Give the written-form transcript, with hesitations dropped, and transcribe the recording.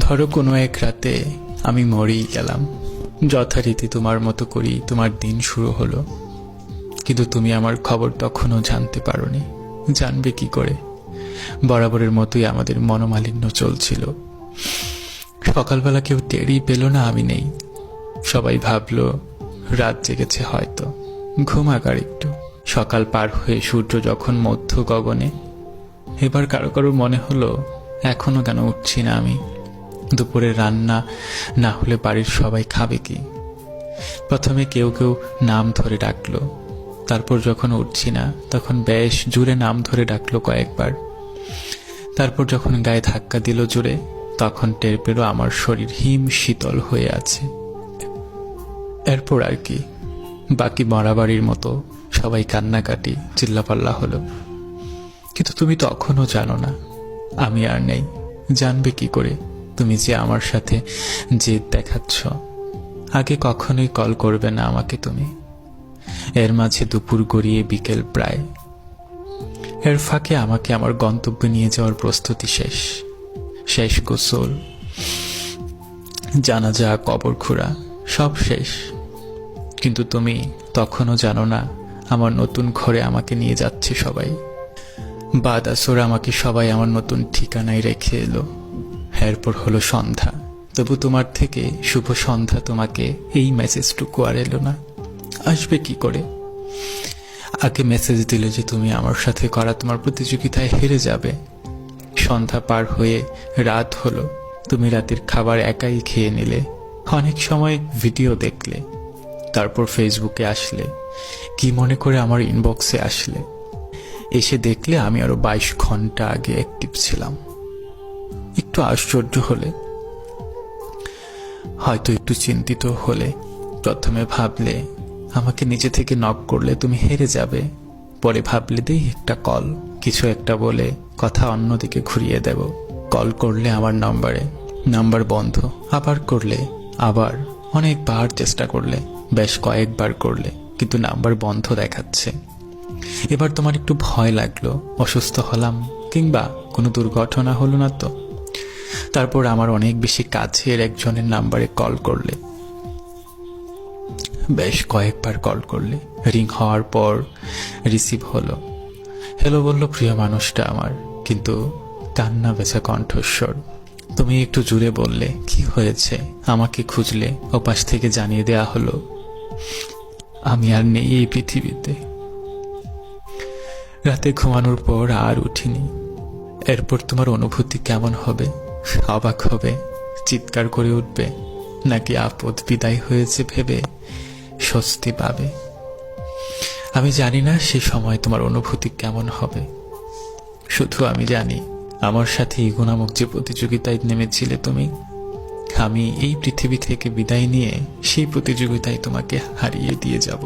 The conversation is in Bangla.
ধরো কোনো এক রাতে আমি মরেই গেলাম, যথারীতি তোমার মতো করেই তোমার দিন শুরু হলো, কিন্তু তুমি আমার খবর তখনও জানতে পারোনি। জানবে কি করে? বরাবরের মতোই আমাদের মনোমালিন্য চলছিল। সকালবেলা কেউ টেরই পেল না আমি নেই। সবাই ভাবলো রাত জেগেছে হয়তো, ঘুমাক আর একটু। সকাল পার হয়ে সূর্য যখন মধ্য গগনে, এবার কারো কারো মনে হলো এখনো কেন উঠছি না আমি। দুপুরে রান্না না হলে বাড়ির সবাই খাবে কি? প্রথমে কেউ কেউ নাম ধরে ডাকলো, তারপর যখন উঠছি না তখন বেশ জোরে নাম ধরে ডাকলো কয়েকবার। তারপর যখন গায়ে ধাক্কা দিল জোরে, তখন টের পেল আমার শরীর হিম শীতল হয়ে আছে। এরপর আর কি, বাকি মরাবাড়ির মতো সবাই কান্নাকাটি চিল্লাপাল্লা হলো। কিন্তু তুমি তখনও জানো না আমি আর নেই। জানবে কি করে তুমি যে আমার সাথে জেদ দেখাচ্ছ? আগে কখনোই কল করবে না আমাকে তুমি। এর মাঝে দুপুর গড়িয়ে বিকেল প্রায়। এর ফাঁকে আমাকে আমার গন্তব্যে নিয়ে যাওয়ার প্রস্তুতি শেষ। শেষ গোসল, জানাজা, কবর খোঁড়া সব শেষ। কিন্তু তুমি তখনও জানো না আমার নতুন ঘরে আমাকে নিয়ে যাচ্ছে সবাই। বাদ আসর আমাকে সবাই আমার নতুন ঠিকানায় রেখে এলো। এরপর হলো সন্ধ্যা, তবু তোমার থেকে শুভ সন্ধ্যা তোমাকে এই মেসেজটুকু আর এলো না। আসবে কি করে? আগে মেসেজ দিলে যে তুমি আমার সাথে করা তোমার প্রতিযোগিতায় হেরে যাবে। সন্ধ্যা পার হয়ে রাত হলো, তুমি রাতের খাবার একাই খেয়ে নিলে। অনেক সময় ভিডিও দেখলে, তারপর ফেসবুকে আসলে, কি মনে করে আমার ইনবক্সে আসলে। এসে দেখলে আমি আরো 22 ঘন্টা আগে অ্যাক্টিভ ছিলাম। একটু আশ্চর্য হলে, হয়তো একটু চিন্তিত হলে। প্রথমে ভাবলে আমাকে নিজে থেকে নক করলে তুমি হেরে যাবে। পরে ভাবলে দেই একটা কল, কিছু একটা বলে কথা অন্যদিকে ঘুরিয়ে দেব। কল করলে আমার নাম্বার বন্ধ, আবার করলে আবার, অনেকবার চেষ্টা করলে, বেশ কয়েকবার করলে, কিন্তু নাম্বার বন্ধ দেখাচ্ছে। এবার তোমার একটু ভয় লাগলো অসুস্থ হলাম কিংবা কোনো দুর্ঘটনা হলো না তো। তারপর আমার অনেক বেশি কাছের একজনের নাম্বারে কল করলে, বেশ কয়েকবার কল করলে। রিং হওয়ার পর রিসিভ হলো। হ্যালো বলল প্রিয় মানুষটা আমার, কিন্তু কান্না বেচা কণ্ঠস্বর। তুমি একটু জুড়ে বললে কি হয়েছে, আমাকে খুঁজলে। ওপাশ থেকে জানিয়ে দেয়া হলো আমি আর নেই এই পৃথিবীতে। রাতে ঘুমানোর পর আর উঠিনি। এরপর তোমার অনুভূতি কেমন হবে? অবাক হবে, চিৎকার করে উঠবে, নাকি আপদ বিদায় হয়েছে ভেবে স্বস্তি পাবে? আমি জানি না সে সময় তোমার অনুভূতি কেমন হবে। শুধু আমি জানি আমার সাথে ইগো নামক যে প্রতিযোগিতায় নেমেছিলে তুমি, আমি এই পৃথিবী থেকে বিদায় নিয়ে সেই প্রতিযোগিতায় তোমাকে হারিয়ে দিয়ে যাব।